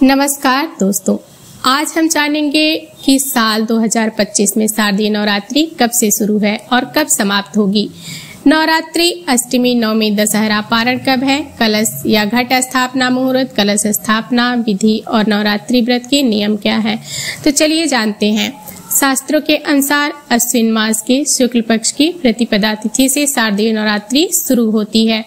नमस्कार दोस्तों, आज हम जानेंगे कि साल 2025 में शारदीय नवरात्रि कब से शुरू है और कब समाप्त होगी। नवरात्रि, अष्टमी, नवमी, दशहरा पारण कब है, कलश या घट स्थापना मुहूर्त, कलश स्थापना विधि और नवरात्रि व्रत के नियम क्या है। तो चलिए जानते हैं। शास्त्रों के अनुसार अश्विन मास के शुक्ल पक्ष की प्रतिपदा तिथि से शारदीय नवरात्रि शुरू होती है।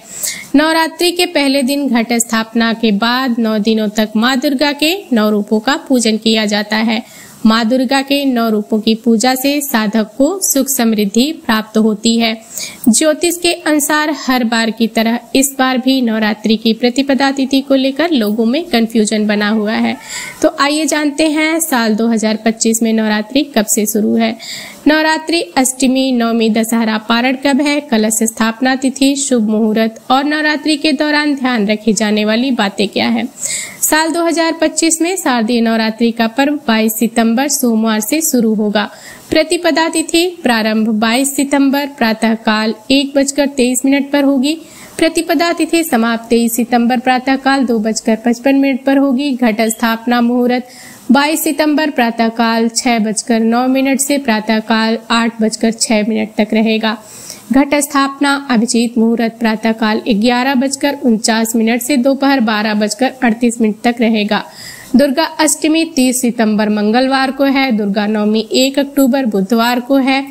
नवरात्रि के पहले दिन घट स्थापना के बाद 9 दिनों तक माँ दुर्गा के 9 रूपों का पूजन किया जाता है। माँ दुर्गा के 9 रूपों की पूजा से साधक को सुख समृद्धि प्राप्त होती है। ज्योतिष के अनुसार हर बार की तरह इस बार भी नवरात्रि की प्रतिपदा तिथि को लेकर लोगों में कंफ्यूजन बना हुआ है। तो आइए जानते हैं साल 2025 में नवरात्रि कब से शुरू है। नवरात्रि, अष्टमी, नवमी, दशहरा पारण कब है, कलश स्थापना तिथि, शुभ मुहूर्त और नवरात्रि के दौरान ध्यान रखी जाने वाली बातें क्या है। साल 2025 में शारदीय नवरात्रि का पर्व 22 सितंबर सोमवार से शुरू होगा। प्रतिपदा तिथि प्रारंभ 22 सितंबर प्रातः काल 1:23 पर होगी। प्रतिपदा तिथि समाप्त 23 सितंबर प्रातः काल 2:55 पर होगी। घट स्थापना मुहूर्त 22 सितंबर प्रातः काल 6:09 से प्रातः काल 8:06 तक रहेगा। घट स्थापना अभिजीत मुहूर्त प्रातः काल 11:49 से दोपहर 12:38 तक रहेगा। दुर्गा अष्टमी 30 सितंबर मंगलवार को है। दुर्गा नवमी 1 अक्टूबर बुधवार को है।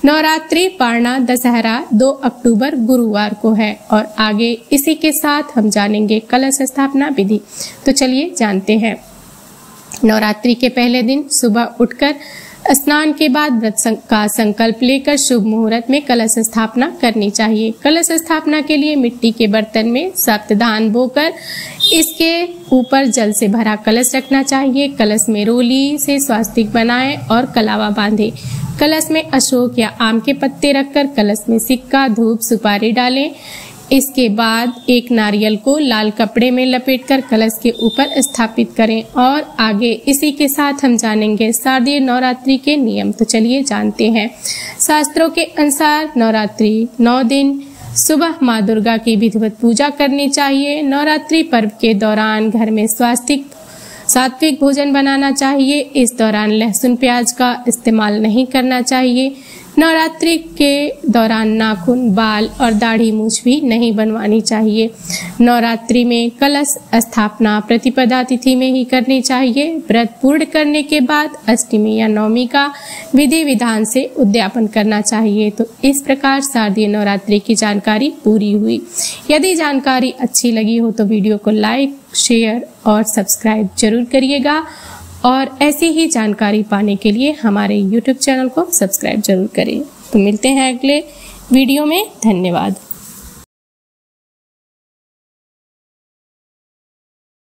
नवरात्रि पारणा दशहरा 2 अक्टूबर गुरुवार को है। और आगे इसी के साथ हम जानेंगे कलश स्थापना विधि। तो चलिए जानते हैं। नवरात्रि के पहले दिन सुबह उठकर स्नान के बाद व्रत का संकल्प लेकर शुभ मुहूर्त में कलश स्थापना करनी चाहिए। कलश स्थापना के लिए मिट्टी के बर्तन में सप्तधान बोकर इसके ऊपर जल से भरा कलश रखना चाहिए। कलश में रोली से स्वास्तिक बनाएं और कलावा बांधें। कलश में अशोक या आम के पत्ते रखकर कलश में सिक्का, धूप, सुपारी डालें। इसके बाद एक नारियल को लाल कपड़े में लपेटकर कलश के ऊपर स्थापित करें। और आगे इसी के साथ हम जानेंगे शारदीय नवरात्रि के नियम। तो चलिए जानते हैं। शास्त्रों के अनुसार नवरात्रि 9 दिन सुबह माँ दुर्गा की विधिवत पूजा करनी चाहिए। नवरात्रि पर्व के दौरान घर में सात्विक भोजन बनाना चाहिए। इस दौरान लहसुन प्याज का इस्तेमाल नहीं करना चाहिए। नवरात्रि के दौरान नाखून, बाल और दाढ़ी मूछ भी नहीं बनवानी चाहिए। नवरात्रि में कलश स्थापना प्रतिपदा तिथि में ही करनी चाहिए। व्रत पूर्ण करने के बाद अष्टमी या नवमी का विधि विधान से उद्यापन करना चाहिए। तो इस प्रकार शारदीय नवरात्रि की जानकारी पूरी हुई। यदि जानकारी अच्छी लगी हो तो वीडियो को लाइक, शेयर और सब्सक्राइब जरूर करिएगा। और ऐसी ही जानकारी पाने के लिए हमारे YouTube चैनल को सब्सक्राइब जरूर करें। तो मिलते हैं अगले वीडियो में। धन्यवाद।